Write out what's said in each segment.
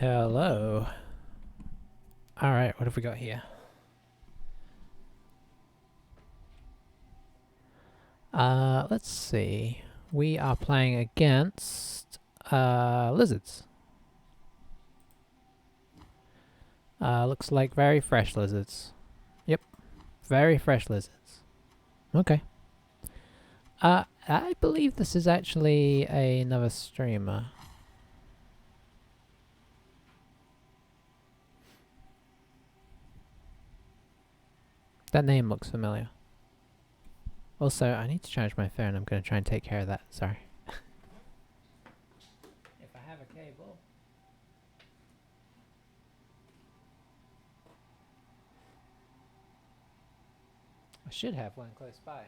Hello. Alright, what have we got here? Let's see. We are playing against lizards. Looks like very fresh lizards. Yep, very fresh lizards. Okay. I believe this is actually another streamer. That name looks familiar. Also, I need to charge my phone. I'm going to try and take care of that. Sorry. If I have a cable. I should have one close by.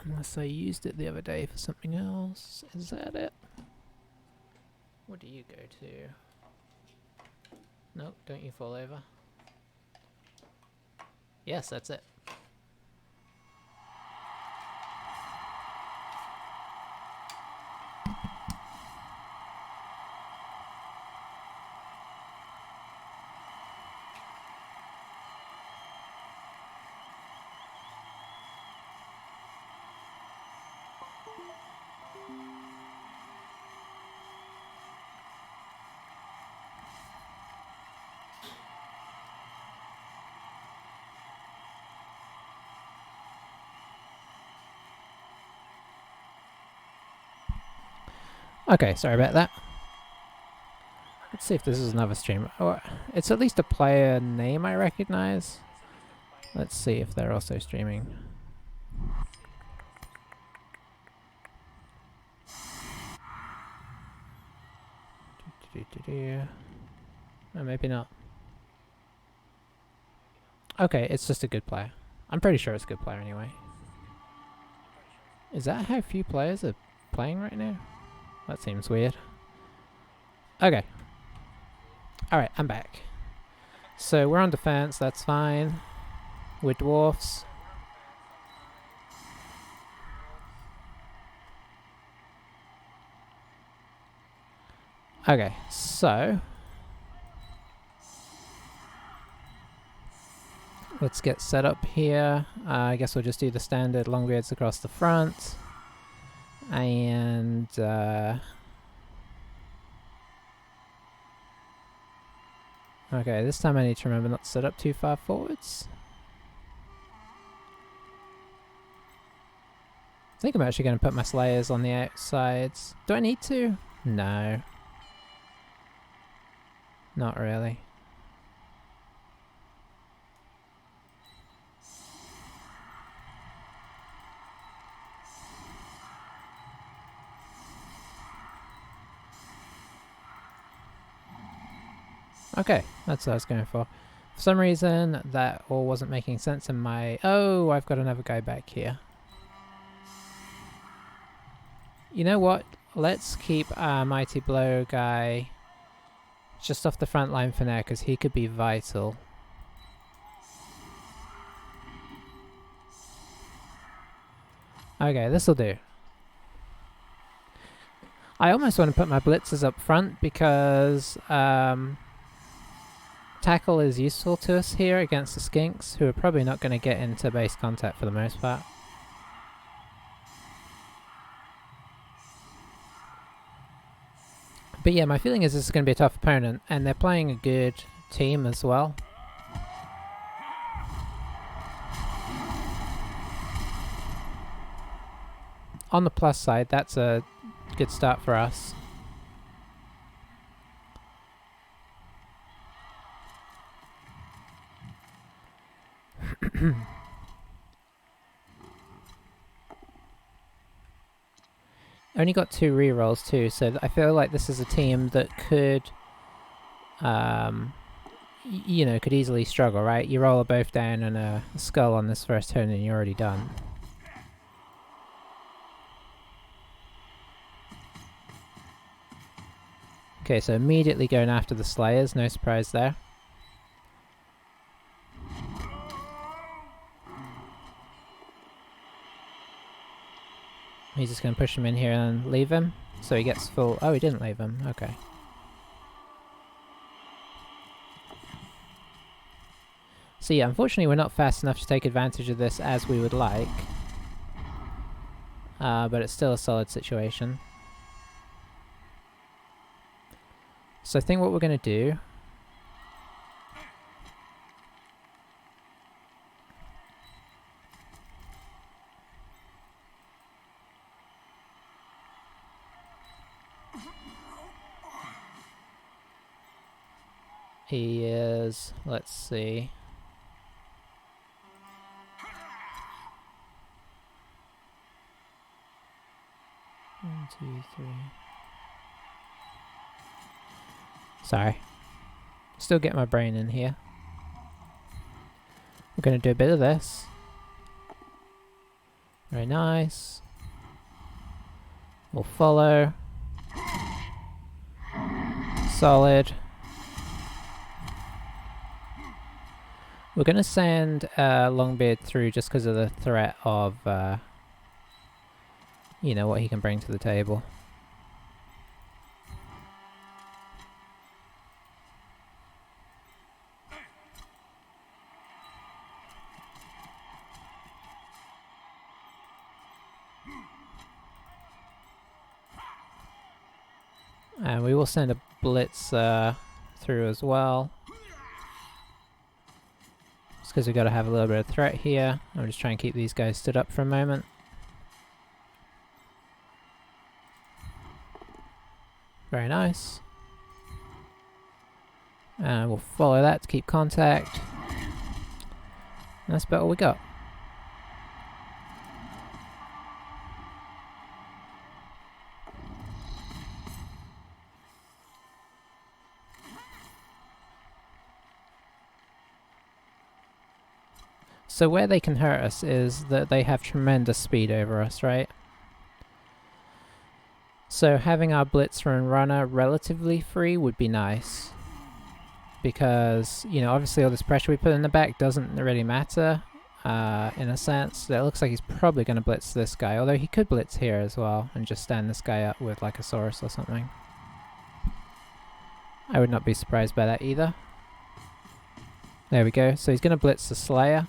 Unless I used it the other day for something else. Is that it? What do you go to? Nope, don't you fall over. Yes, that's it. Okay, sorry about that. Let's see if this is another stream. Oh, it's at least a player name I recognize. Let's see if they're also streaming. Oh, maybe not. Okay, it's just a good player. I'm pretty sure it's a good player anyway. Is that how few players are playing right now? That seems weird. Okay. Alright, I'm back. So we're on defense, that's fine. We're dwarfs. Okay, so let's get set up here. I guess we'll just do the standard longbeards across the front. And okay, this time I need to remember not to set up too far forwards. I think I'm actually going to put my slayers on the outsides. Do I need to? No. Not really. Okay, that's what I was going for. For some reason, that all wasn't making sense in my... Oh, I've got another guy back here. You know what? Let's keep our Mighty Blow guy just off the front line for now, because he could be vital. Okay, this'll do. I almost want to put my blitzers up front because tackle is useful to us here against the skinks, who are probably not going to get into base contact for the most part. But yeah, my feeling is this is going to be a tough opponent, and they're playing a good team as well. On the plus side, that's a good start for us. Only got 2 rerolls too, so I feel like this is a team that could, you know, could easily struggle, right? You roll a both down and a skull on this first turn and you're already done. Okay, so immediately going after the slayers, no surprise there. He's just going to push him in here and leave him. So he gets full... Oh, he didn't leave him. Okay. So yeah, unfortunately we're not fast enough to take advantage of this as we would like. But it's still a solid situation. So I think what we're going to do... He is... Let's see... 1, 2, 3... Sorry. Still get my brain in here. We're going to do a bit of this. Very nice. We'll follow. Solid. We're going to send Longbeard through just because of the threat of, you know, what he can bring to the table. And we will send a blitz through as well. Just because we've got to have a little bit of threat here. I'm just trying to keep these guys stood up for a moment. Very nice. And we'll follow that to keep contact. And that's about all we got. So where they can hurt us is that they have tremendous speed over us, right? So having our blitzer and runner relatively free would be nice. Because, you know, obviously all this pressure we put in the back doesn't really matter, in a sense. It looks like he's probably going to blitz this guy, although he could blitz here as well and just stand this guy up with like a Saurus or something. I would not be surprised by that either. There we go. So he's going to blitz the Slayer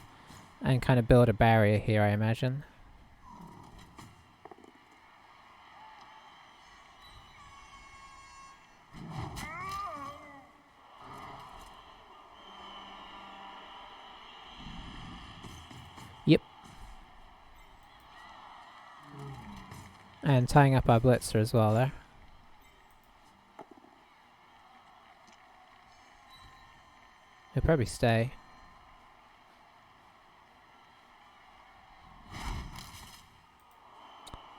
and kind of build a barrier here, I imagine. Yep. And tying up our blitzer as well there. He'll probably stay.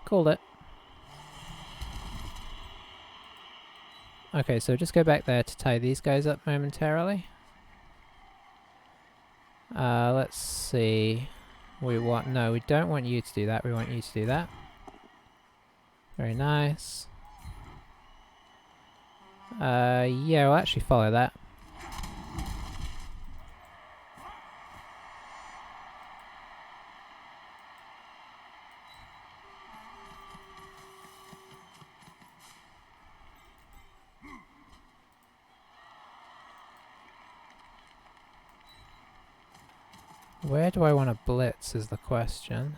Called it. Okay, so just go back there to tie these guys up momentarily. Let's see. No, we don't want you to do that. We want you to do that. Very nice. Yeah, we'll actually follow that. Where do I want to blitz is the question.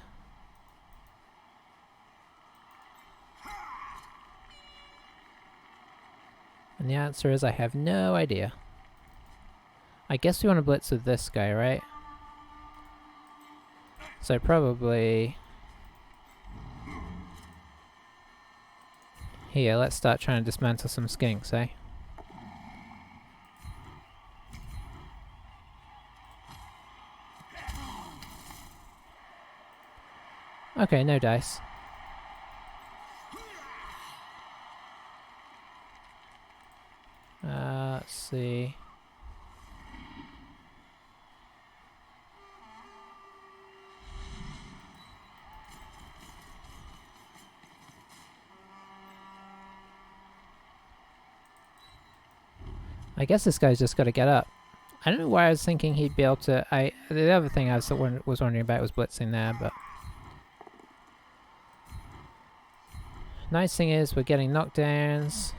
And the answer is I have no idea. I guess we want to blitz with this guy, right? So probably... Here, let's start trying to dismantle some skinks, eh? Okay, no dice. Let's see. I guess this guy's just got to get up. I don't know why I was thinking he'd be able to... The other thing I was wondering about was blitzing there, but... Nice thing is we're getting knockdowns.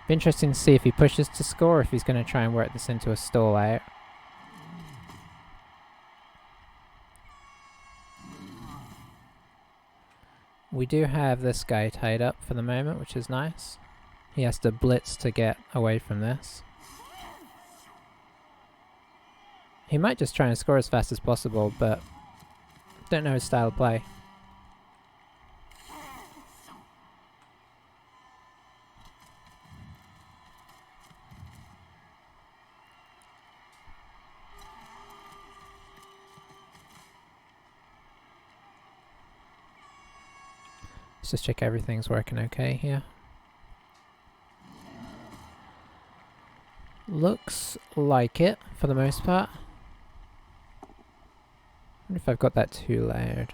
Be interesting to see if he pushes to score or if he's going to try and work this into a stall out. We do have this guy tied up for the moment, which is nice. He has to blitz to get away from this. He might just try and score as fast as possible, but don't know his style of play. Let's just check everything's working okay here. Looks like it, for the most part. I wonder if I've got that too loud.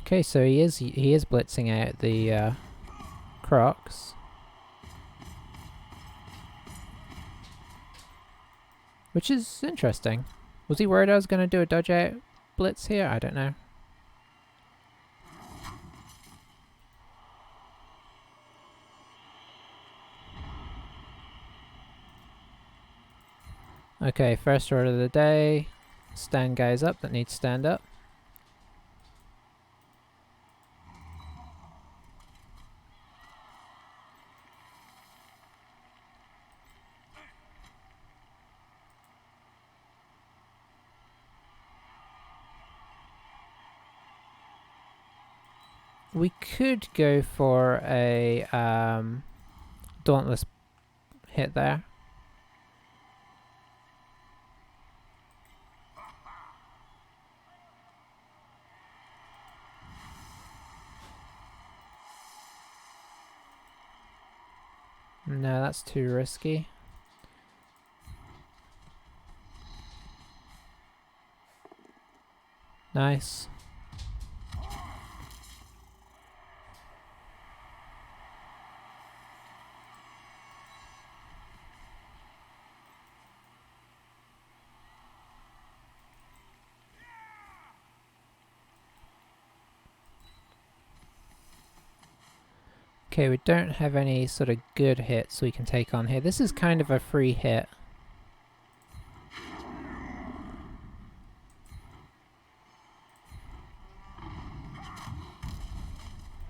Okay, so he is blitzing out the Crocs. Which is interesting. Was he worried I was going to do a dodge out blitz here? I don't know. Okay, first order of the day. Stand guys up that need to stand up. We could go for a dauntless hit there. No, that's too risky. Nice. Okay, we don't have any sort of good hits we can take on here. This is kind of a free hit.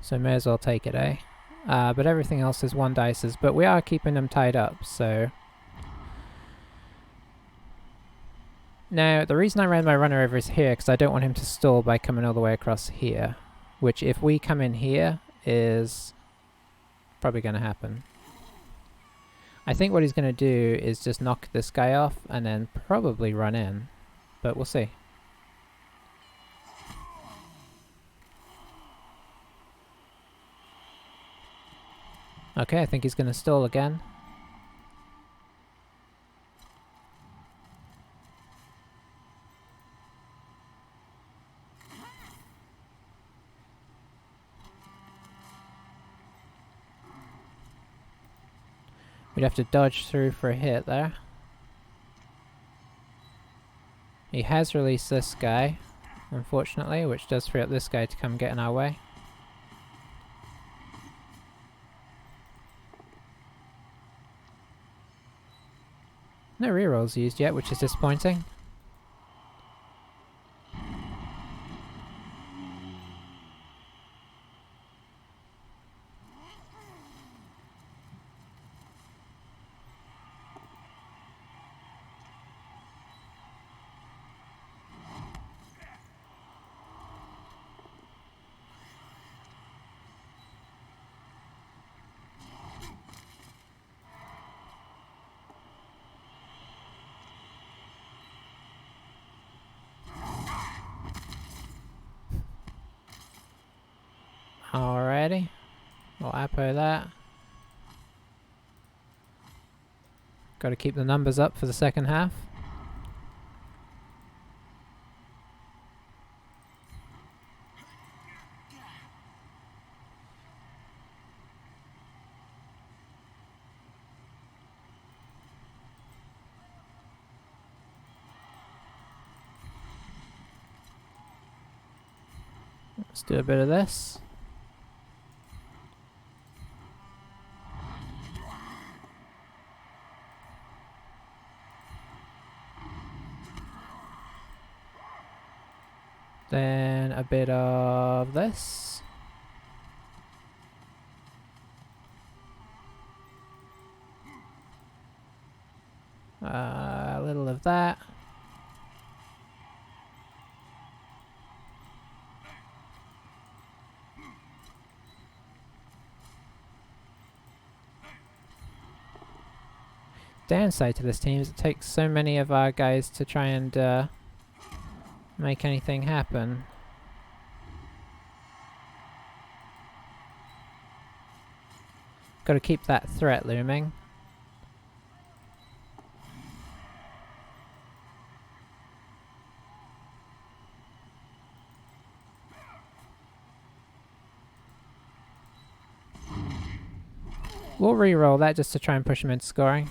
So may as well take it, eh? But everything else is one dices, but we are keeping them tied up, so... Now, the reason I ran my runner over is here, because I don't want him to stall by coming all the way across here. Which, if we come in here, is probably going to happen. I think what he's going to do is just knock this guy off, and then probably run in. But we'll see. Okay, I think he's going to stall again. We'd have to dodge through for a hit there. He has released this guy, unfortunately, which does free up this guy to come get in our way. No rerolls used yet, which is disappointing. Alrighty, we'll appo that. Got to keep the numbers up for the second half. Let's do a bit of this. Then a bit of this. A little of that. Downside to this team is it takes so many of our guys to try and make anything happen. Got to keep that threat looming. We'll re-roll that just to try and push him into scoring.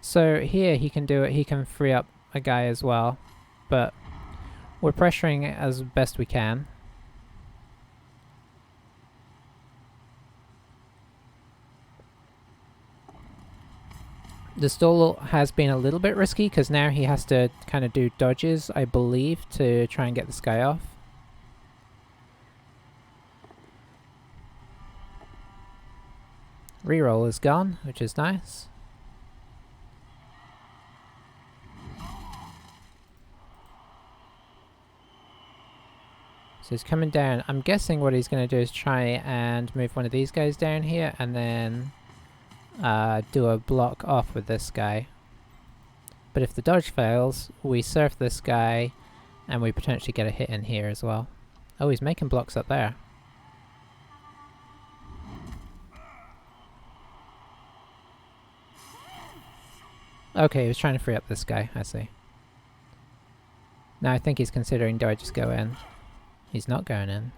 So here he can do it, he can free up a guy as well, but we're pressuring it as best we can. The stall has been a little bit risky because now he has to kind of do dodges, I believe, to try and get this guy off. Reroll is gone, which is nice. So he's coming down. I'm guessing what he's going to do is try and move one of these guys down here and then do a block off with this guy. But if the dodge fails, we surf this guy and we potentially get a hit in here as well. Oh, he's making blocks up there. Okay, he was trying to free up this guy, I see. Now I think he's considering, do I just go in? He's not going in.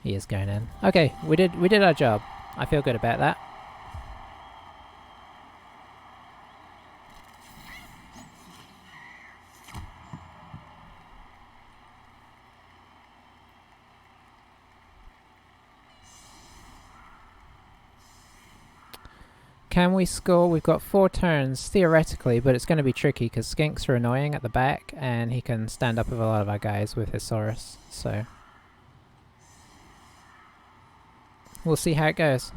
He is going in. Okay, we did our job. I feel good about that. Can we score? We've got 4 turns, theoretically, but it's going to be tricky because skinks are annoying at the back and he can stand up with a lot of our guys with his Saurus, so we'll see how it goes.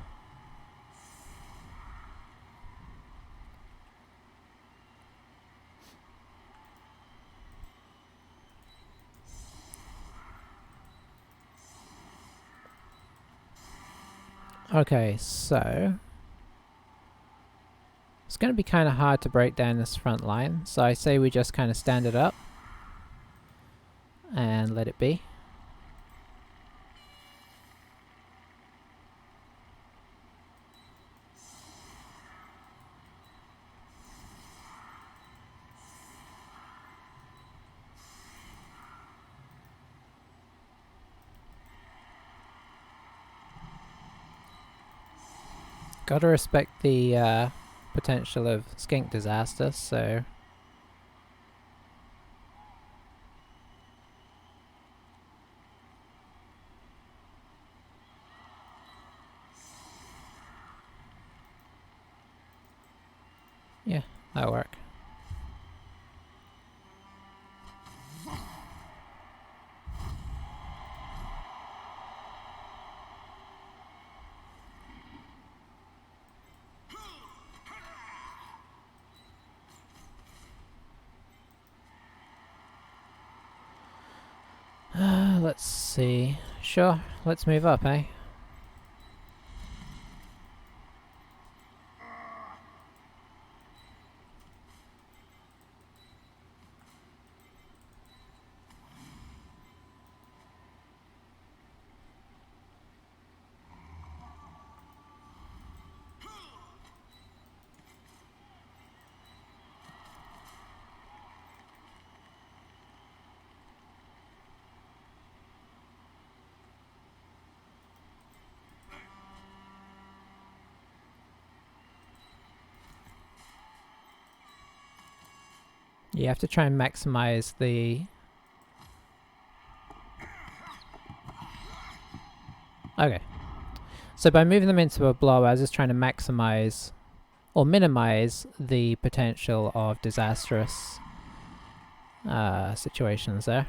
Okay, so it's going to be kind of hard to break down this front line, so I say we just kind of stand it up and let it be. Gotta respect the potential of skink disaster, so yeah, that'll work. Let's see. Sure, let's move up, eh? You have to try and maximize the... Okay. So by moving them into a blob, I was just trying to maximize or minimize the potential of disastrous situations there.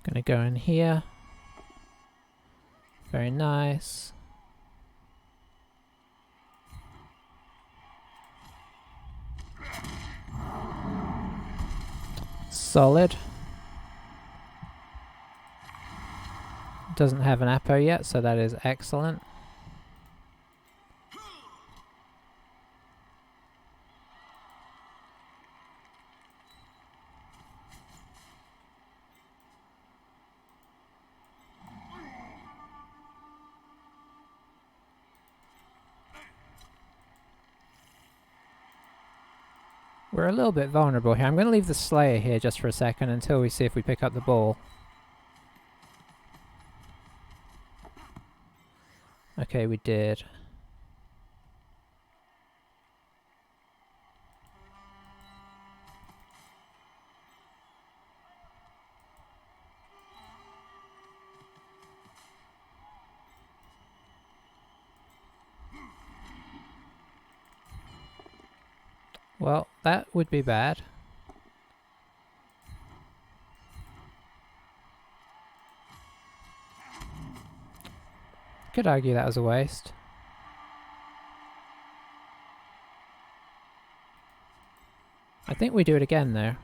Gonna go in here. Very nice. Solid. Doesn't have an Apo yet, so that is excellent. We're a little bit vulnerable here. I'm going to leave the Slayer here just for a second until we see if we pick up the ball. Okay, we did. Well, that would be bad. Could argue that was a waste. I think we do it again though.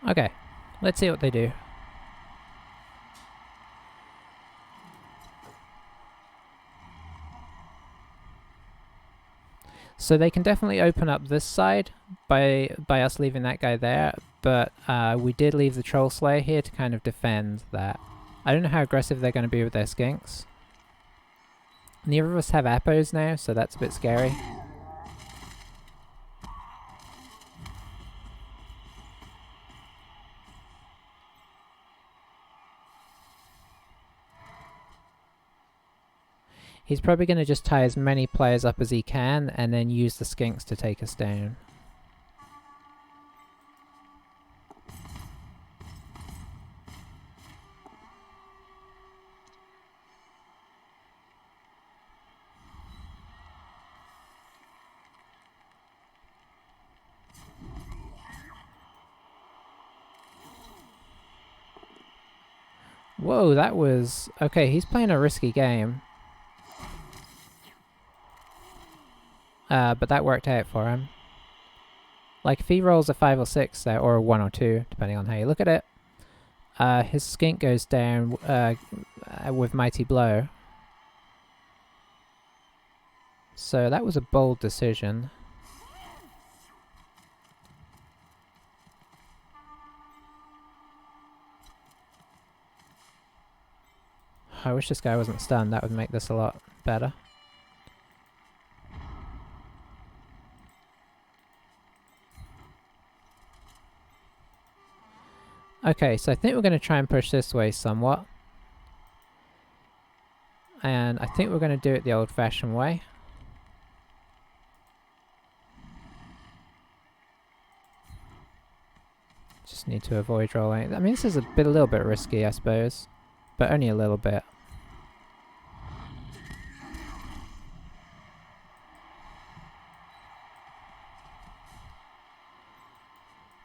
Okay, let's see what they do. So they can definitely open up this side by us leaving that guy there, but we did leave the Troll Slayer here to kind of defend that. I don't know how aggressive they're going to be with their skinks. Neither of us have Apos now, so that's a bit scary. He's probably going to just tie as many players up as he can and then use the skinks to take us down. Whoa, that was... Okay, he's playing a risky game. But that worked out for him. Like, if he rolls a 5 or 6 there, or a 1 or 2, depending on how you look at it, his skink goes down with Mighty Blow. So that was a bold decision. I wish this guy wasn't stunned, that would make this a lot better. Okay, so I think we're going to try and push this way somewhat. And I think we're going to do it the old-fashioned way. Just need to avoid rolling. I mean, this is a little bit risky, I suppose. But only a little bit.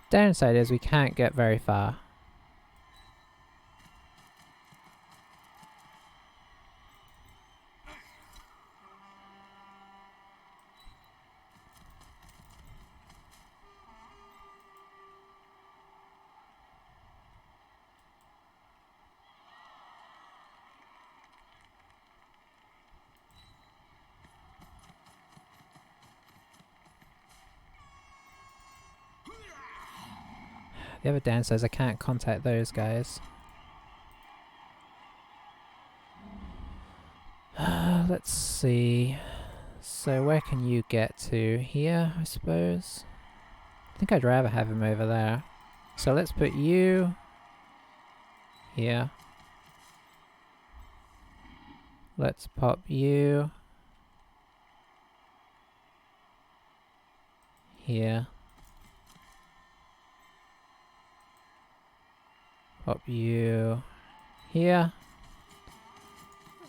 Downside is we can't get very far. The other downstairs, I can't contact those guys. Let's see. So where can you get to? Here, I suppose? I think I'd rather have him over there. So let's put you here. Let's pop you here. Pop you here.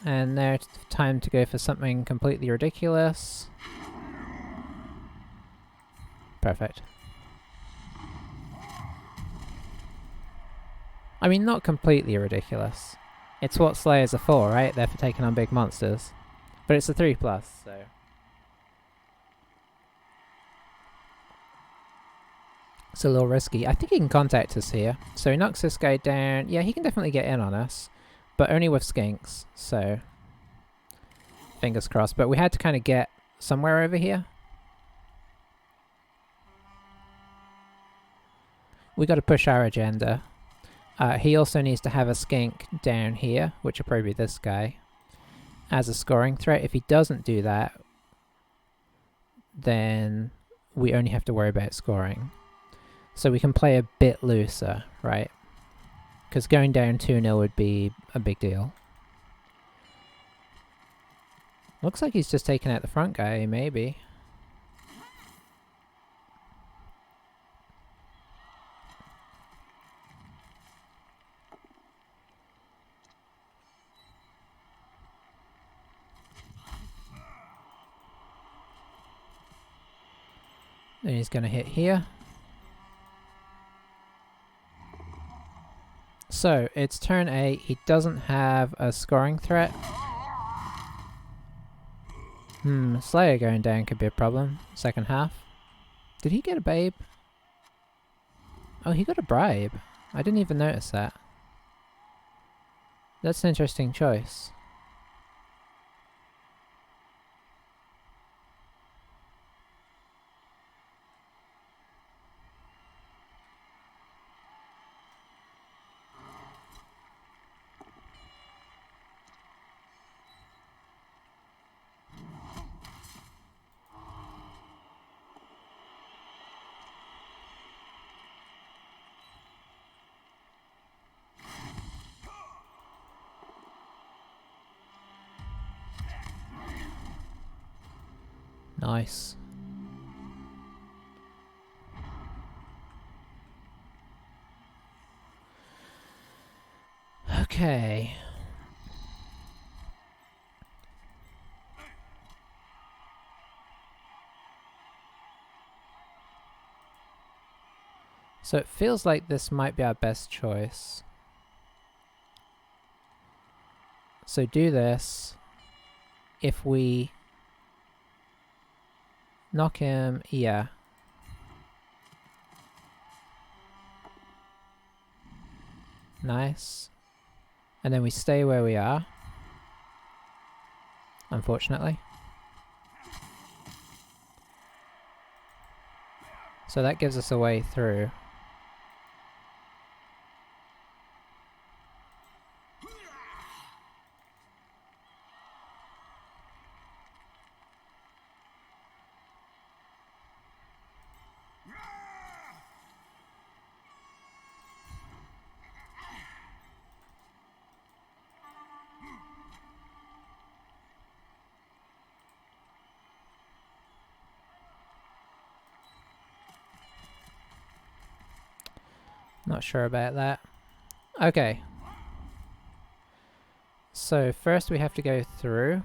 And now it's time to go for something completely ridiculous. Perfect. I mean, not completely ridiculous. It's what Slayers are for, right? They're for taking on big monsters. But it's a 3+, so... It's a little risky. I think he can contact us here. So he knocks this guy down. Yeah, he can definitely get in on us. But only with skinks, so... Fingers crossed. But we had to kind of get somewhere over here. We got to push our agenda. He also needs to have a skink down here, which will probably be this guy, as a scoring threat. If he doesn't do that, then we only have to worry about scoring. So we can play a bit looser, right? Because going down 2-0 would be a big deal. Looks like he's just taking out the front guy, maybe. Then he's going to hit here. So, it's turn 8. He doesn't have a scoring threat. Slayer going down could be a problem. Second half. Did he get a babe? Oh, he got a bribe. I didn't even notice that. That's an interesting choice. Nice. Okay. So it feels like this might be our best choice. So do this. If we knock him, yeah. Nice. And then we stay where we are. Unfortunately. So that gives us a way through. Not sure about that. Okay. So first we have to go through.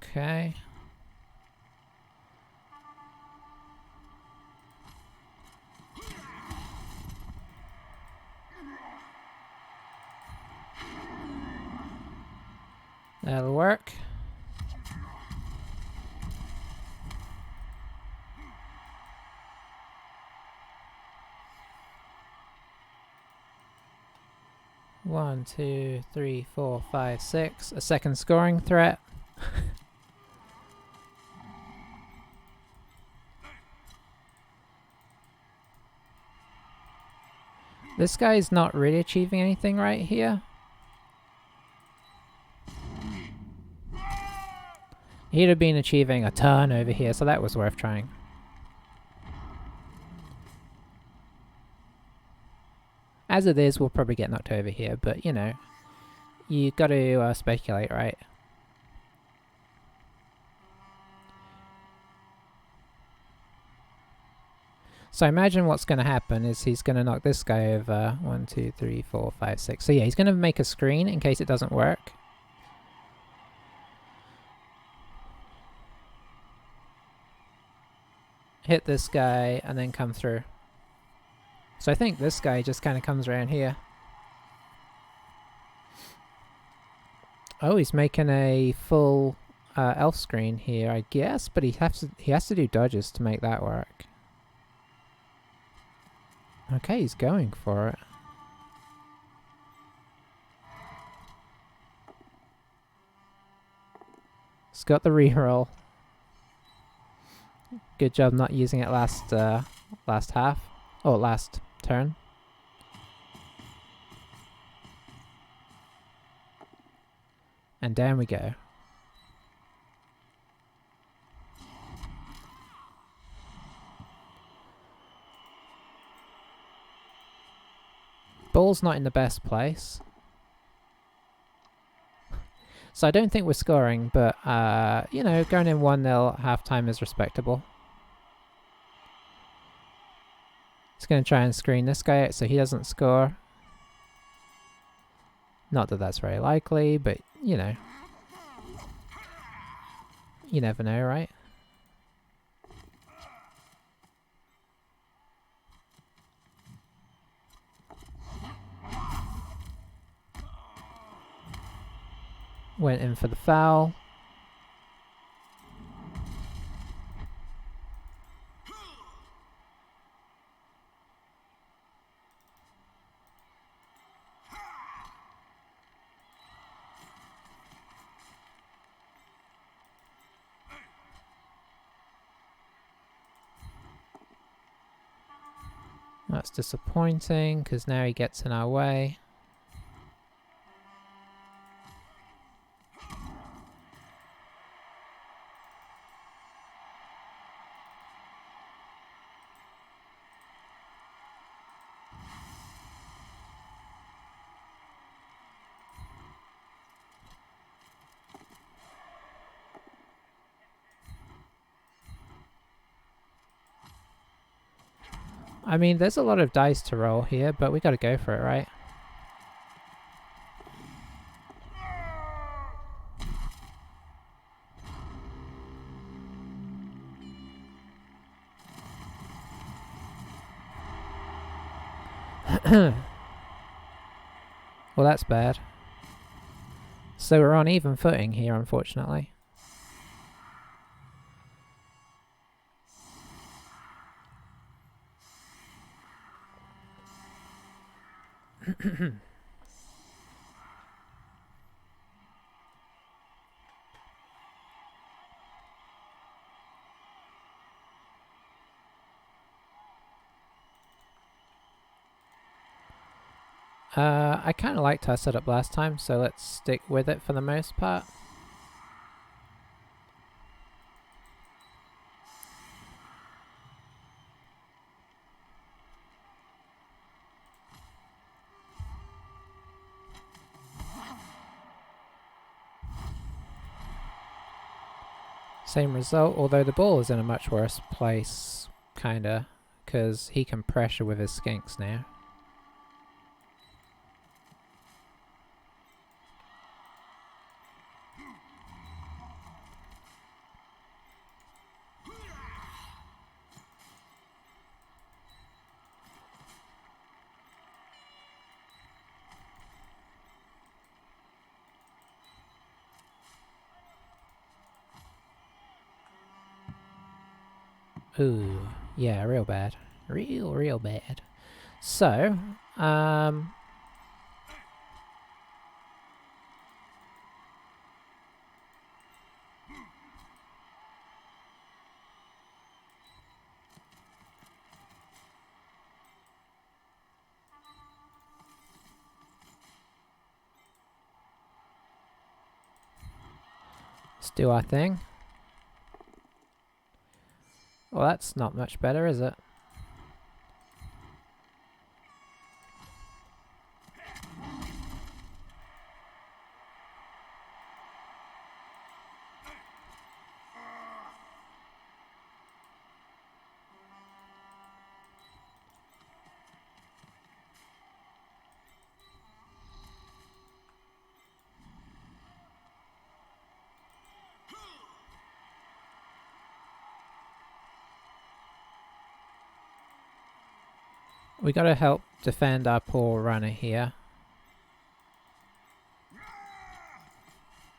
Okay. That'll work. One, two, three, four, five, six. A second scoring threat. This guy's not really achieving anything right here. He'd have been achieving a ton over here, so that was worth trying. As it is, we'll probably get knocked over here, but you know, you got to speculate, right? So imagine what's going to happen is he's going to knock this guy over. 1, 2, 3, 4, 5, 6. So yeah, he's going to make a screen in case it doesn't work. Hit this guy and then come through. So I think this guy just kind of comes around here. Oh, he's making a full elf screen here, I guess, but he has to do dodges to make that work. Okay, he's going for it. He's got the reroll. Good job not using it last half. Oh, last turn. And down we go. Ball's not in the best place. So I don't think we're scoring, but, you know, going in 1-0 at half-time is respectable. He's going to try and screen this guy out so he doesn't score. Not that that's very likely, but, you know. You never know, right? Went in for the foul. That's disappointing because now he gets in our way. I mean, there's a lot of dice to roll here, but we gotta go for it, right? Well, that's bad. So we're on even footing here, unfortunately. I kind of liked our setup last time, so let's stick with it for the most part. Same result, although the ball is in a much worse place, kinda, because he can pressure with his skinks now. Ooh, yeah, real bad. Real bad. So, let's do our thing. Well, that's not much better, is it? We gotta help defend our poor runner here.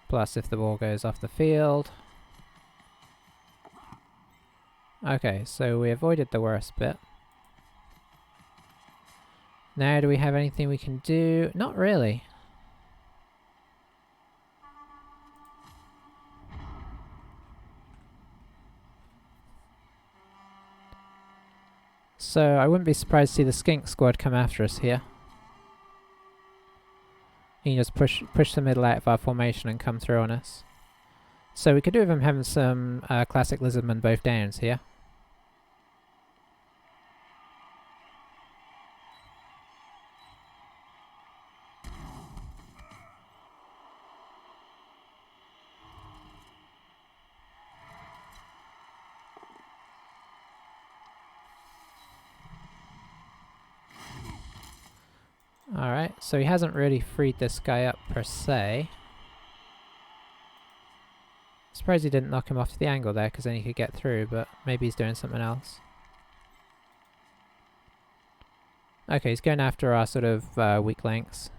Plus, if the ball goes off the field. Okay, so we avoided the worst bit. Now, do we have anything we can do? Not really. So, I wouldn't be surprised to see the skink squad come after us here. You can just push the middle out of our formation and come through on us. So we could do with him having some classic lizardmen both downs here. Alright, so he hasn't really freed this guy up per se. Surprised he didn't knock him off the angle there, because then he could get through, but maybe he's doing something else. Okay, he's going after our sort of weak links.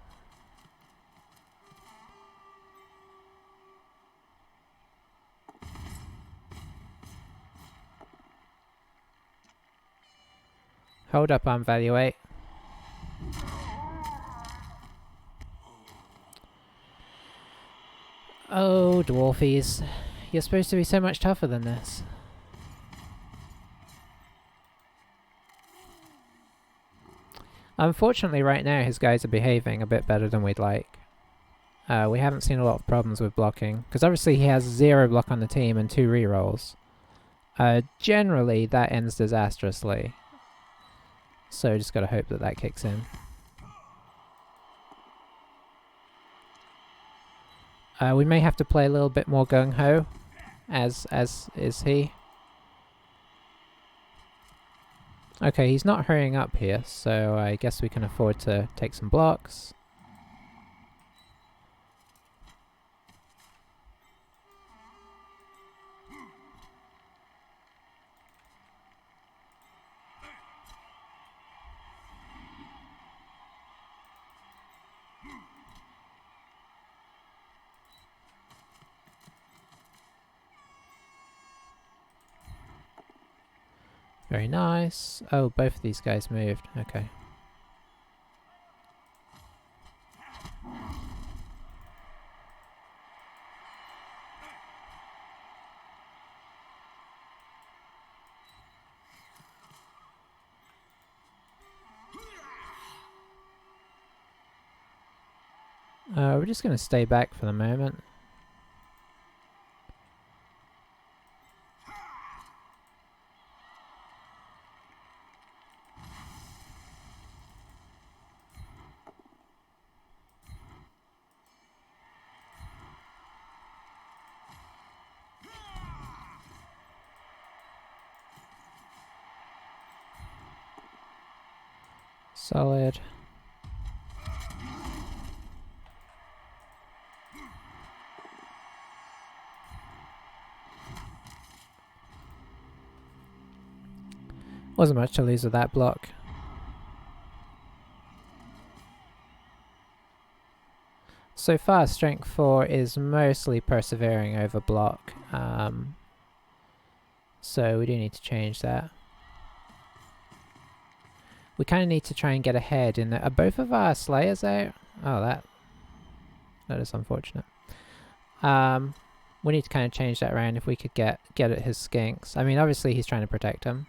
Hold up on value 8. Oh, Dwarfies. You're supposed to be so much tougher than this. Unfortunately, right now, his guys are behaving a bit better than we'd like. We haven't seen a lot of problems with blocking, because obviously he has 0 block on the team and 2 rerolls. Generally, that ends disastrously. So just gotta hope that that kicks in. We may have to play a little bit more gung-ho, as is he. Okay, he's not hurrying up here, so I guess we can afford to take some blocks. Very nice. Oh, both of these guys moved. Okay. We're just going to stay back for the moment. Solid. Wasn't much to lose with that block. So far, Strength 4 is mostly persevering over block. So we do need to change that. We kind of need to try and get ahead in the... Are both of our slayers out? Oh, that is unfortunate. We need to kind of change that around if we could get at his skinks. I mean, obviously he's trying to protect him.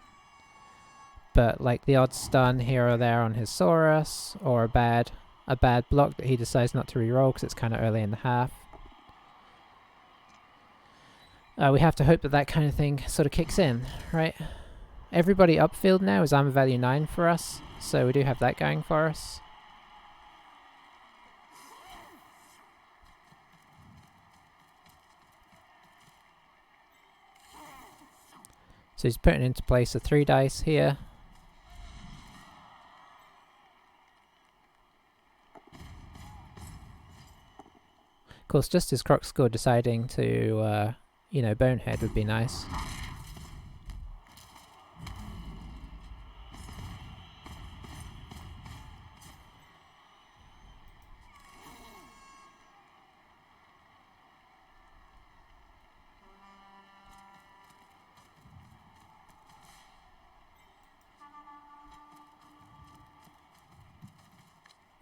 But like the odd stun here or there on his Saurus, or a bad block that he decides not to reroll because it's kind of early in the half. We have to hope that that kind of thing sort of kicks in, right? Everybody upfield now is armor value 9 for us, so we do have that going for us. So he's putting into place a 3 dice here. Of course, just as Croc score deciding to, you know, bonehead would be nice.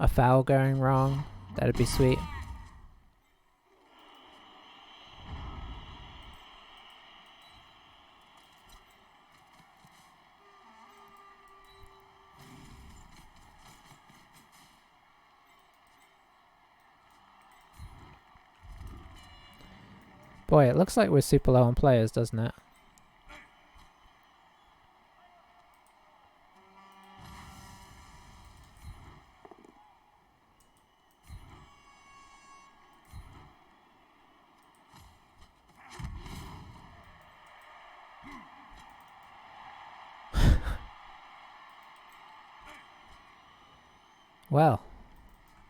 A foul going wrong, that'd be sweet. Boy, it looks like we're super low on players, doesn't it? Well,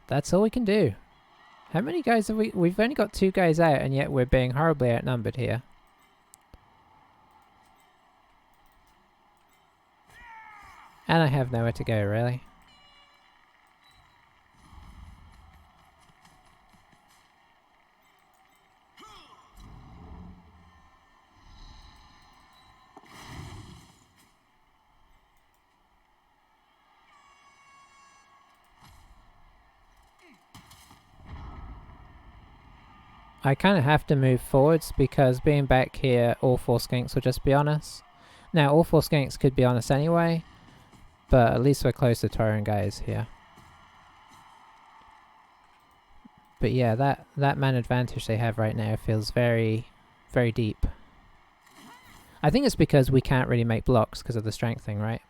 that's all we can do. How many guys have we... We've only got 2 guys out, and yet we're being horribly outnumbered here. And I have nowhere to go, really. I kind of have to move forwards because being back here, all 4 skinks will just be on us. Now, all 4 skinks could be on us anyway, but at least we're close to Tauren guys here. But yeah, that man advantage they have right now feels very, very deep. I think it's because we can't really make blocks because of the strength thing, right?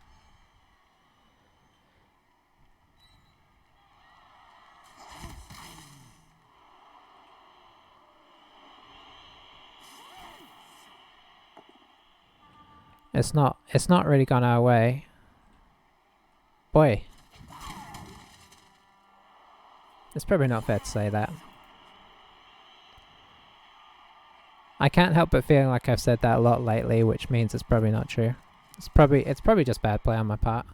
It's not really gone our way. Boy. It's probably not fair to say that. I can't help but feeling like I've said that a lot lately, which means it's probably not true. It's probably just bad play on my part.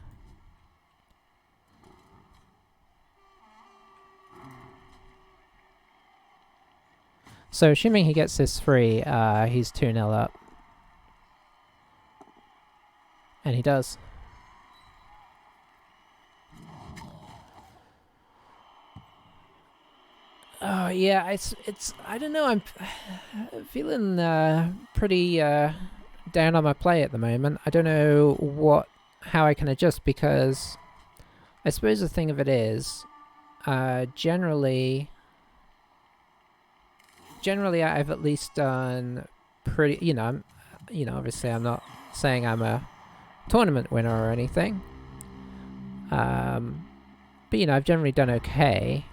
So assuming he gets this free, he's 2-0 up. And he does. Oh yeah, it's I don't know, I'm feeling pretty down on my play at the moment. I don't know how I can adjust, because I suppose the thing of it is, generally I've at least done pretty, obviously I'm not saying I'm a tournament winner or anything. But I've generally done okay.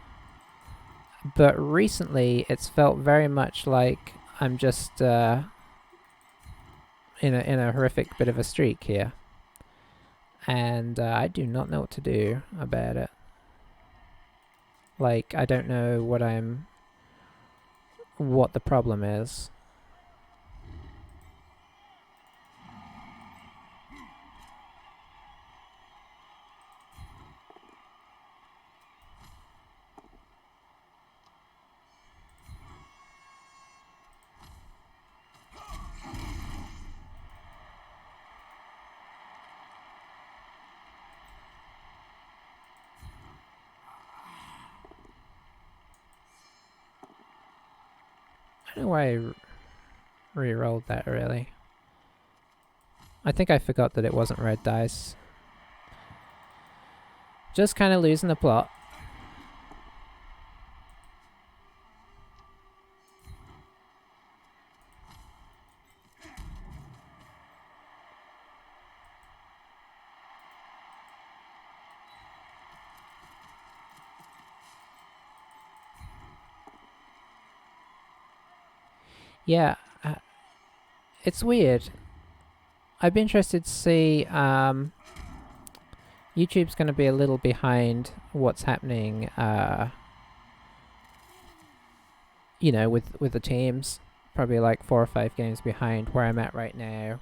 But recently it's felt very much like I'm just in a horrific bit of a streak here. And I do not know what to do about it. Like, I don't know what the problem is. don't know why I re-rolled that, really. I think I forgot that it wasn't red dice. Just kind of losing the plot. Yeah, it's weird. I'd be interested to see. YouTube's going to be a little behind what's happening. You know, with the teams, probably like 4 or 5 games behind where I'm at right now,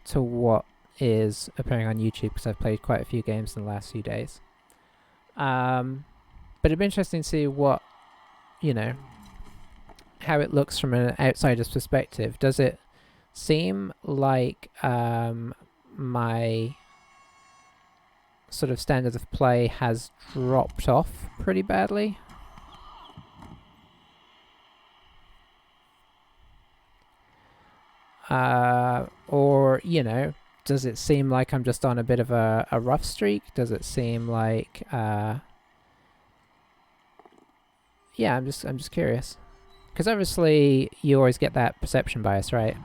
to what is appearing on YouTube, because I've played quite a few games in the last few days. But it'd be interesting to see what, you know, how it looks from an outsider's perspective. Does it seem like my sort of standard of play has dropped off pretty badly? Or, you know, does it seem like I'm just on a bit of a rough streak? Does it seem like yeah, I'm just curious. Because obviously you always get that perception bias, right?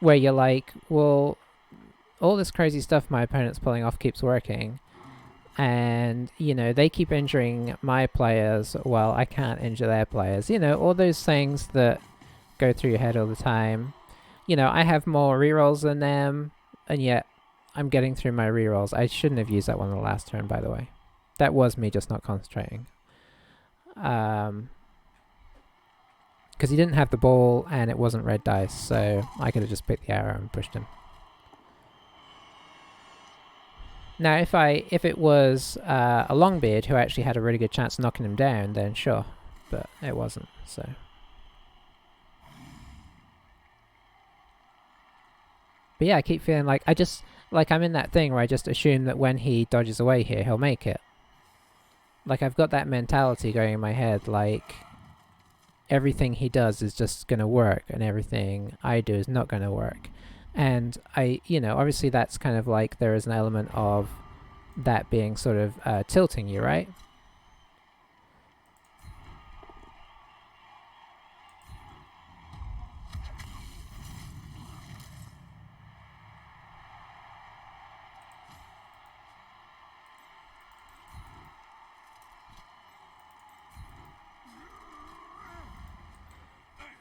Where you're like, well, all this crazy stuff my opponent's pulling off keeps working, and, you know, they keep injuring my players, well, I can't injure their players. You know, all those things that go through your head all the time. You know, I have more rerolls than them, and yet I'm getting through my rerolls. I shouldn't have used that one on the last turn, by the way. That was me just not concentrating. Because he didn't have the ball, and it wasn't red dice, so I could have just picked the arrow and pushed him. Now, if it was a Longbeard who actually had a really good chance of knocking him down, then sure, but it wasn't, so. But yeah, I keep feeling like I'm in that thing where I just assume that when he dodges away here, he'll make it. Like, I've got that mentality going in my head, like, everything he does is just going to work, and everything I do is not going to work. And you know, obviously that's kind of like, there is an element of that being sort of tilting you, right?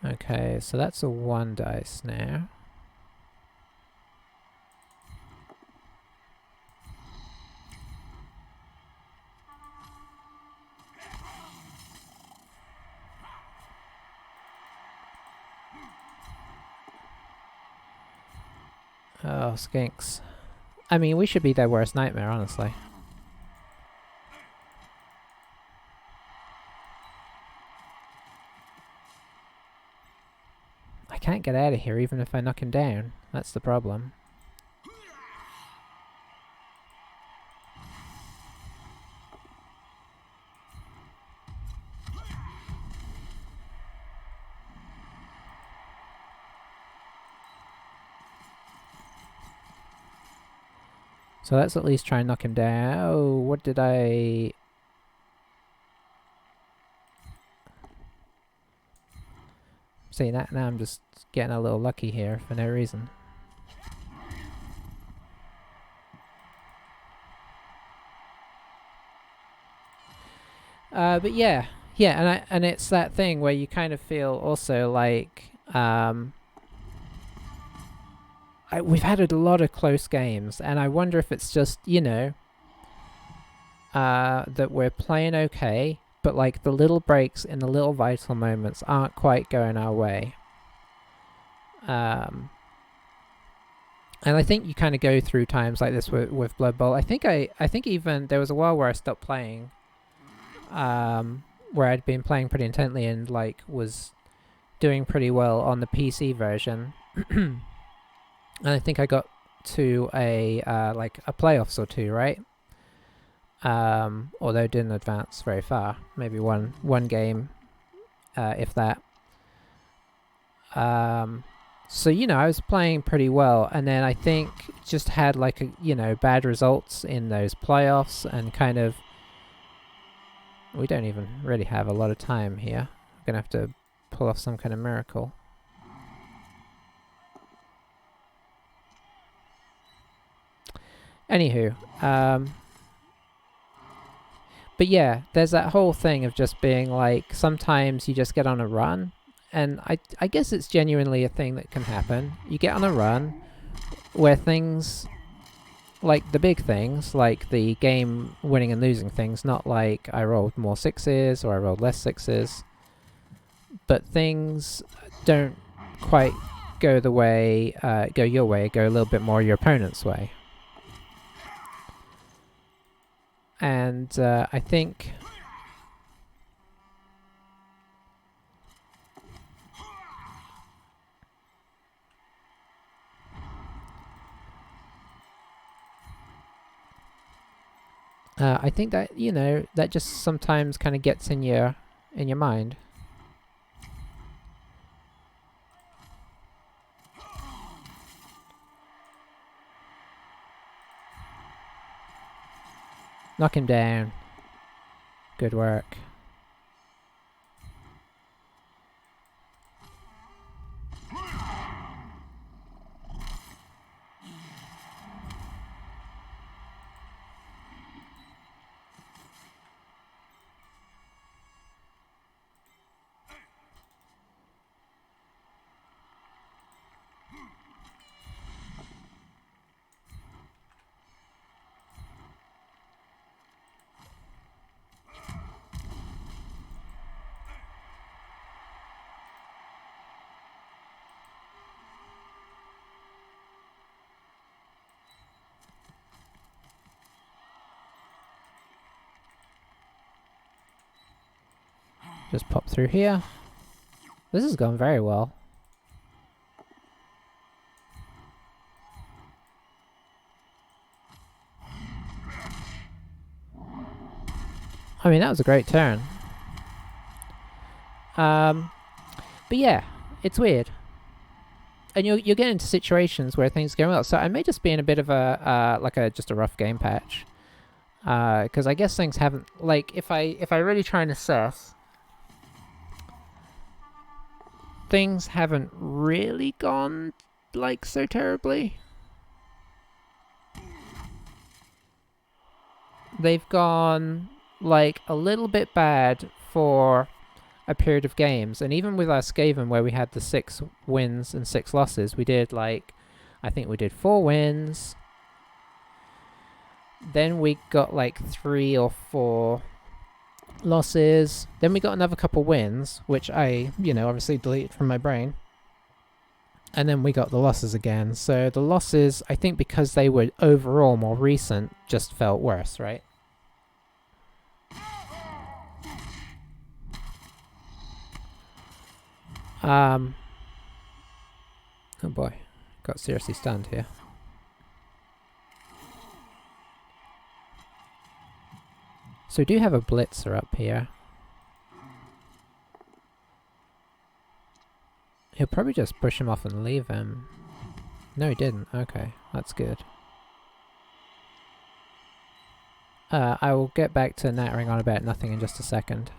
Okay, so that's a 1 dice now. Oh, skinks. I mean, we should be their worst nightmare, honestly. I can't get out of here even if I knock him down. That's the problem. So let's at least try and knock him down. Oh, what did I... See, now I'm just getting a little lucky here for no reason. But yeah, and it's that thing where you kind of feel also like we've had a lot of close games, and I wonder if it's just, you know, that we're playing okay, but like the little breaks in the little vital moments aren't quite going our way. And I think you kind of go through times like this with Blood Bowl. I think even there was a while where I stopped playing, where I'd been playing pretty intently and like was doing pretty well on the PC version. And I think I got to a like a playoffs or two, right? although it didn't advance very far. Maybe one game, if that. So, you know, I was playing pretty well, and then I think just had like bad results in those playoffs, and kind of, we don't even really have a lot of time here. We're gonna have to pull off some kind of miracle. Anywho, but yeah, there's that whole thing of just being like, sometimes you just get on a run, and I guess it's genuinely a thing that can happen. You get on a run where things, like the big things, like the game winning and losing things, not like I rolled more sixes or I rolled less sixes, but things don't quite go the way, go your way, go a little bit more your opponent's way. And I think that, that just sometimes kind of gets in your mind. Knock him down. Good work. Just pop through here. This has gone very well. I mean, that was a great turn. But yeah, it's weird. And you'll get into situations where things go well. So I may just be in a bit of a just a rough game patch. Because I guess things haven't, like, if I really try and assess, things haven't really gone like so terribly. They've gone like a little bit bad for a period of games, and even with our Skaven, where we had the 6 wins and 6 losses, we did like, I think we did 4 wins, then we got like 3 or 4 losses, then we got another couple wins, which I, obviously deleted from my brain, and then we got the losses again. So the losses, I think because they were overall more recent, just felt worse, right? Oh boy, got seriously stunned here. So we do have a blitzer up here. He'll probably just push him off and leave him. No, he didn't. Okay, that's good. I will get back to nattering on about nothing in just a second.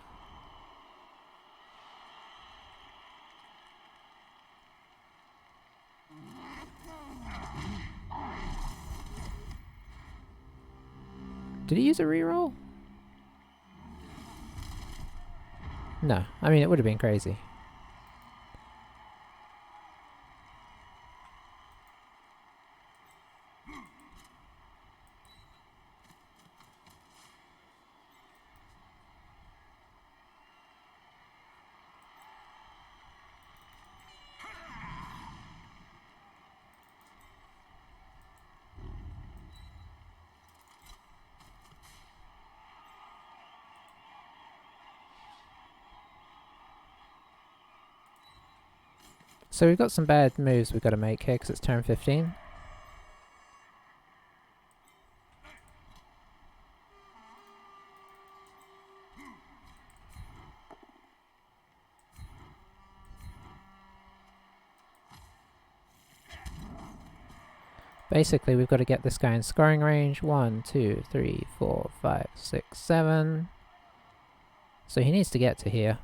Did he use a reroll? No, I mean, it would have been crazy. So we've got some bad moves we've got to make here because it's turn 15. Basically, we've got to get this guy in scoring range. 1, 2, 3, 4, 5, 6, 7. So he needs to get to here.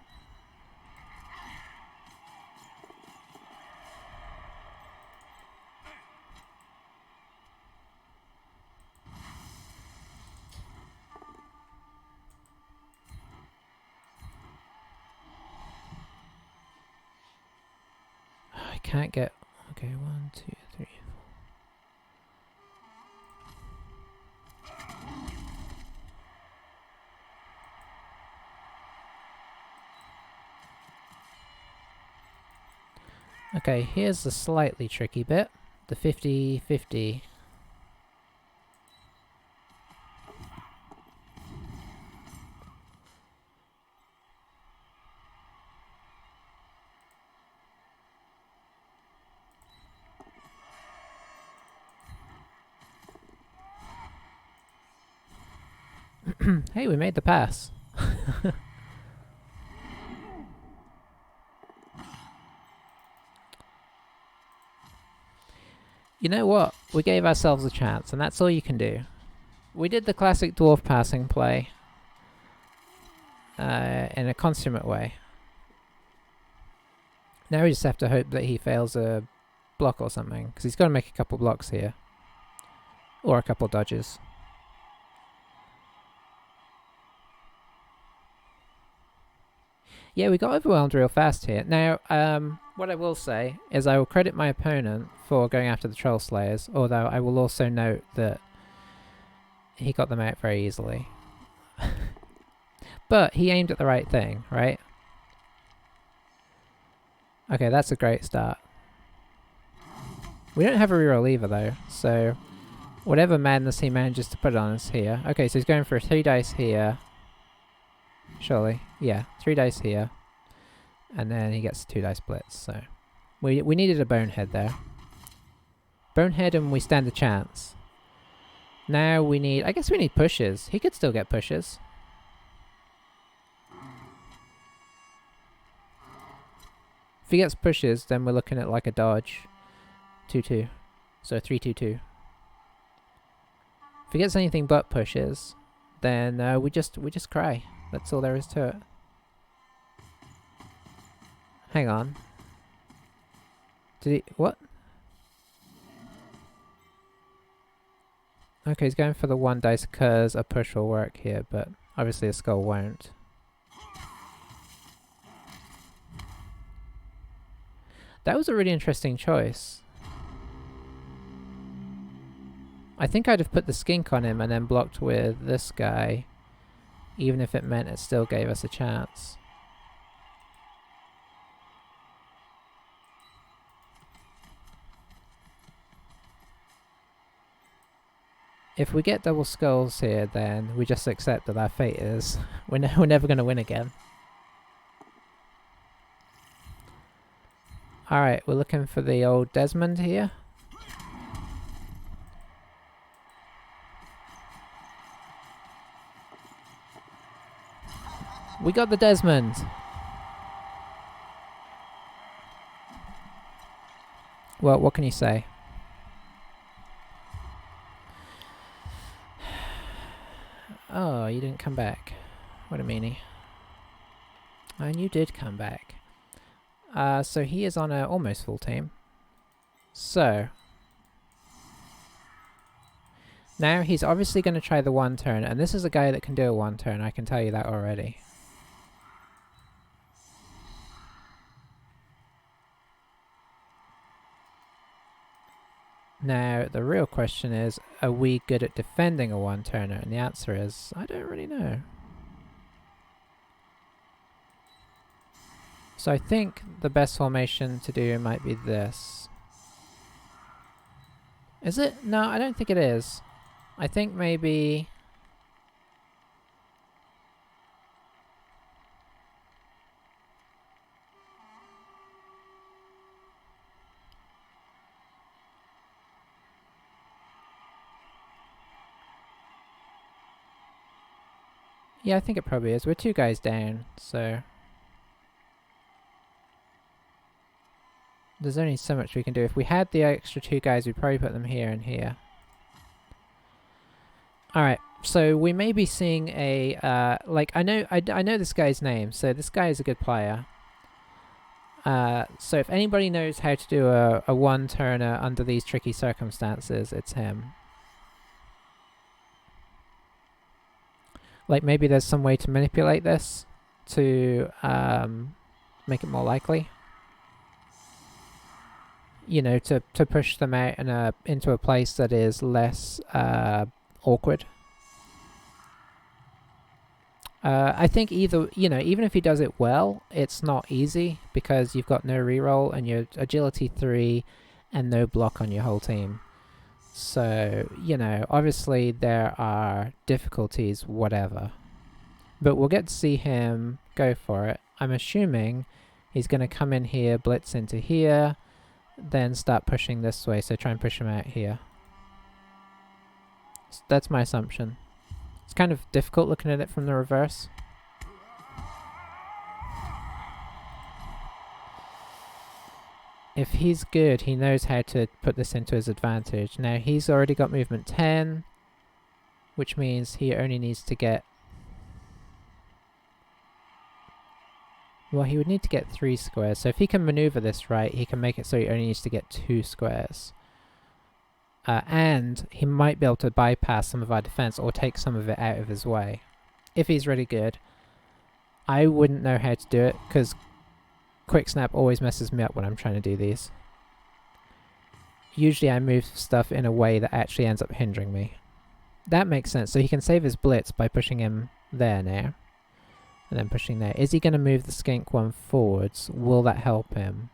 I can't get... Okay, 1, 2, 3, 4. Okay, here's the slightly tricky bit. The 50-50. Hey, we made the pass. You know what? We gave ourselves a chance, and that's all you can do. We did the classic dwarf passing play in a consummate way. Now we just have to hope that he fails a block or something, because he's got to make a couple blocks here. Or a couple dodges. Yeah, we got overwhelmed real fast here. Now, what I will say is I will credit my opponent for going after the Troll Slayers, although I will also note that he got them out very easily. But he aimed at the right thing, right? Okay, that's a great start. We don't have a reroll either, though, so whatever madness he manages to put on is here. Okay, so he's going for 3 dice here. Surely. Yeah, 3 dice here. And then he gets 2 dice blitz, so... We needed a bonehead there. Bonehead and we stand a chance. Now we need... I guess we need pushes. He could still get pushes. If he gets pushes, then we're looking at like a dodge. 2-2. So 3-2-2. If he gets anything but pushes, then we just cry. That's all there is to it. Hang on. Did he... what? Okay, he's going for the 1 dice because a push will work here, but obviously a skull won't. That was a really interesting choice. I think I'd have put the skink on him and then blocked with this guy, even if it meant it still gave us a chance. If we get double skulls here, then we just accept that our fate is we're never going to win again. Alright, we're looking for the old Desmond here. We got the Desmond! Well, what can you say? Oh, you didn't come back. What a meanie. And you did come back. So he is on a almost full team. So now he's obviously going to try the 1 turn, and this is a guy that can do a 1 turn, I can tell you that already. Now, the real question is, are we good at defending a 1 turner? And the answer is, I don't really know. So I think the best formation to do might be this. Is it? No, I don't think it is. I think maybe... yeah, I think it probably is. We're 2 guys down, so... there's only so much we can do. If we had the extra 2 guys, we'd probably put them here and here. Alright, so we may be seeing a, like, I know this guy's name, so this guy is a good player. So if anybody knows how to do a one-turner under these tricky circumstances, it's him. Like, maybe there's some way to manipulate this to make it more likely. You know, to push them out into a place that is less awkward. I think either, you know, even if he does it well, it's not easy because you've got no reroll and you're agility 3 and no block on your whole team. So, you know, obviously there are difficulties, whatever. But we'll get to see him go for it. I'm assuming he's going to come in here, blitz into here, then start pushing this way, so try and push him out here. So that's my assumption. It's kind of difficult looking at it from the reverse. If he's good, he knows how to put this into his advantage. Now, he's already got movement 10, which means he only needs to get... Well, he would need to get 3 squares. So if he can maneuver this right, he can make it so he only needs to get 2 squares. And he might be able to bypass some of our defense or take some of it out of his way. If he's really good. I wouldn't know how to do it, because Quick Snap always messes me up when I'm trying to do these. Usually I move stuff in a way that actually ends up hindering me. That makes sense. So he can save his blitz by pushing him there now. And then pushing there. Is he going to move the skink one forwards? Will that help him?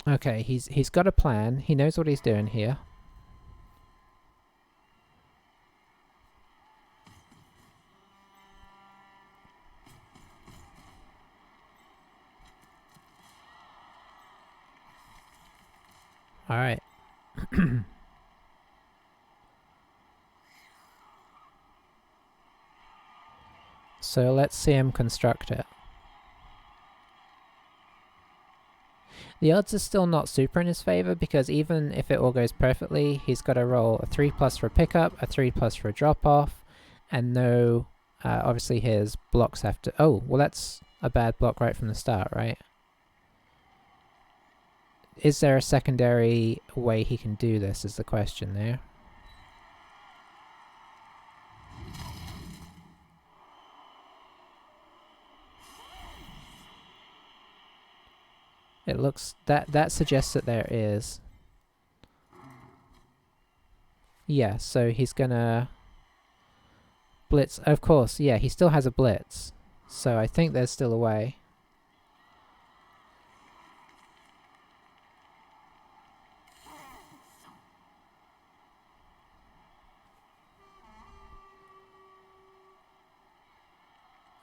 Okay, he's got a plan. He knows what he's doing here. Alright. So let's see him construct it. The odds are still not super in his favor, because even if it all goes perfectly, he's got to roll a 3+ for a pickup, a 3+ for a drop-off, and no, obviously his blocks have to... Oh, well that's a bad block right from the start, right? Is there a secondary way he can do this, is the question there. It looks... That suggests that there is. Yeah, so he's gonna... Blitz, of course, yeah, he still has a blitz. So I think there's still a way.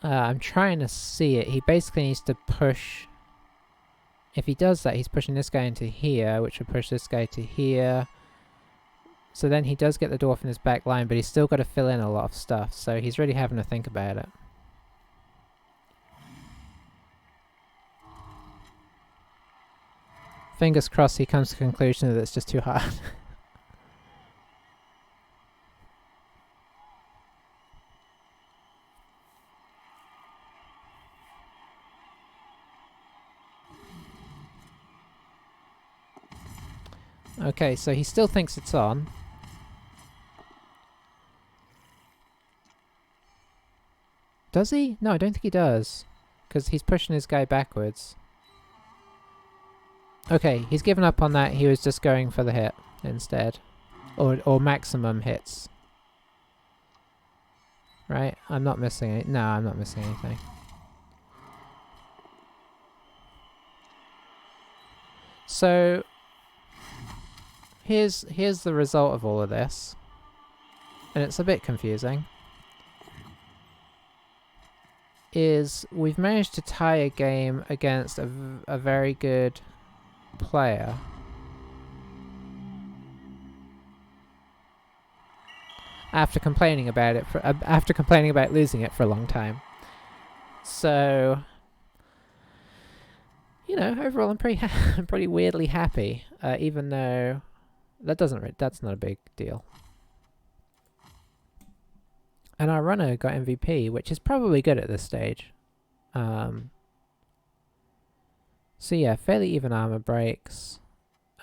I'm trying to see it. He basically needs to push... If he does that, he's pushing this guy into here, which will push this guy to here. So then he does get the dwarf in his back line, but he's still got to fill in a lot of stuff, so he's really having to think about it. Fingers crossed he comes to the conclusion that it's just too hard. Okay, so he still thinks it's on. Does he? No, I don't think he does. Because he's pushing his guy backwards. Okay, he's given up on that. He was just going for the hit instead. Or maximum hits. Right? I'm not missing it. No, I'm not missing anything. So... Here's the result of all of this. And it's a bit confusing. Is we've managed to tie a game against a very good player. after complaining about it after complaining about losing it for a long time. So, overall I'm pretty weirdly happy, even though that's not a big deal. And our runner got MVP, which is probably good at this stage. So yeah, fairly even armor breaks.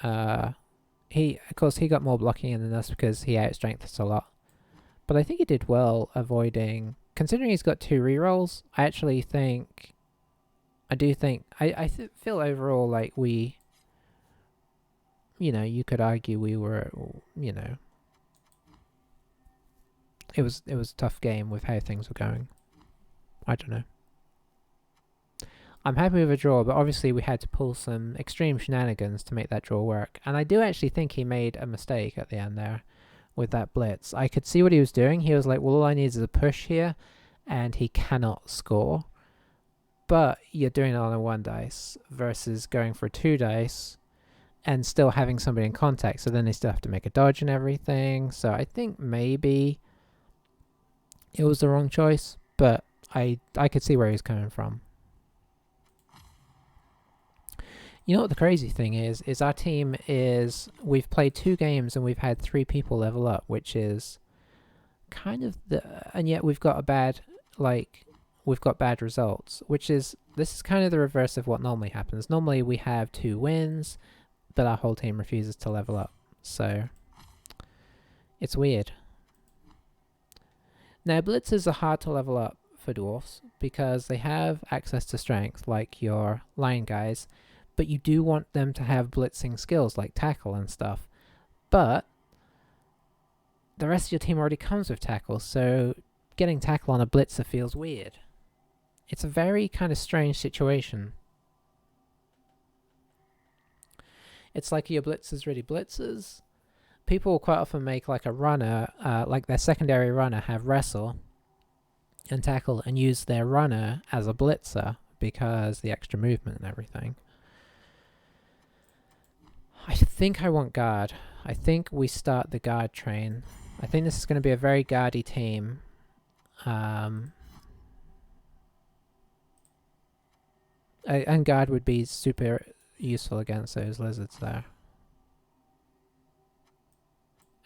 Of course he got more blocking in than us because he outstrengthed us a lot. But I think he did well avoiding, considering he's got 2 rerolls. I feel overall like we, you could argue we were, it was a tough game with how things were going. I don't know. I'm happy with a draw, but obviously we had to pull some extreme shenanigans to make that draw work. And I do actually think he made a mistake at the end there with that blitz. I could see what he was doing. He was like, well, all I need is a push here, and he cannot score. But you're doing it on a 1 dice versus going for 2 dice and still having somebody in contact. So then they still have to make a dodge and everything. So I think maybe it was the wrong choice, but I could see where he's coming from. You know what the crazy thing is our team we've played 2 games and we've had 3 people level up, which is kind of and yet we've got bad results, this is kind of the reverse of what normally happens. Normally we have 2 wins, but our whole team refuses to level up. So it's weird. Now blitzers are hard to level up for dwarfs because they have access to strength like your line guys, but you do want them to have blitzing skills like tackle and stuff. But the rest of your team already comes with tackle, so getting tackle on a blitzer feels weird. It's a very kind of strange situation. It's like your blitzers really blitzers. People will quite often make like a runner, like their secondary runner, have wrestle and tackle and use their runner as a blitzer because the extra movement and everything. I think I want guard. I think we start the guard train. I think this is going to be a very guardy team. And guard would be super useful against those lizards there.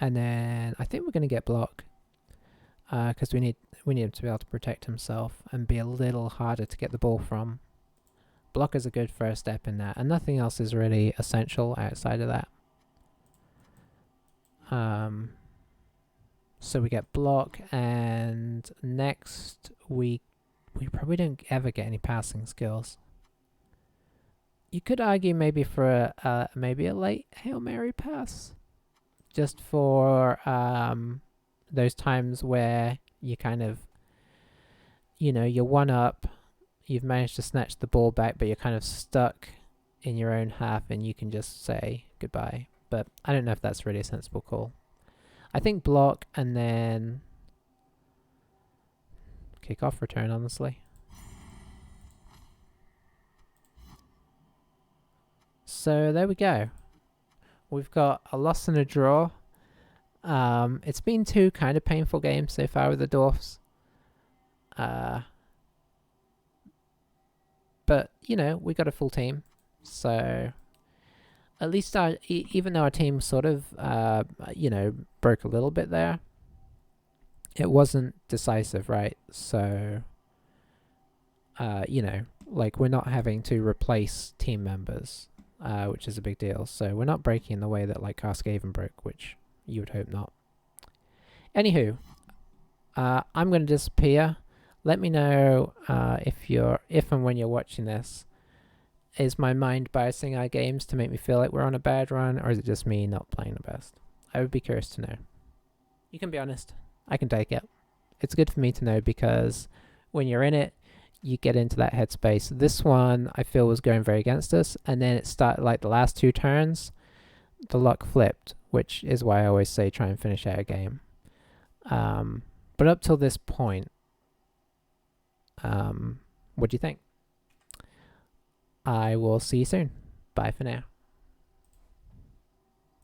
And then I think we're going to get block. Because we need him to be able to protect himself and be a little harder to get the ball from. Block is a good first step in that, and nothing else is really essential outside of that. So we get block, and next we probably don't ever get any passing skills. You could argue maybe for maybe a late Hail Mary pass, just for those times where you kind of, you're 1 up. You've managed to snatch the ball back, but you're kind of stuck in your own half and you can just say goodbye. But I don't know if that's really a sensible call. I think block and then kick-off return, honestly. So there we go. We've got a loss and a draw. It's been 2 kind of painful games so far with the Dwarfs. But, we got a full team. So, at least even though our team sort of, broke a little bit there, it wasn't decisive, right? So, we're not having to replace team members, which is a big deal. So, we're not breaking in the way that, Cascaven broke, which you would hope not. Anywho, I'm going to disappear. Let me know if and when you're watching this. Is my mind biasing our games to make me feel like we're on a bad run, or is it just me not playing the best? I would be curious to know. You can be honest. I can take it. It's good for me to know because when you're in it, you get into that headspace. This one I feel was going very against us, and then it started the last 2 turns, the luck flipped, which is why I always say try and finish out a game. But up till this point, what do you think? I will see you soon. Bye for now.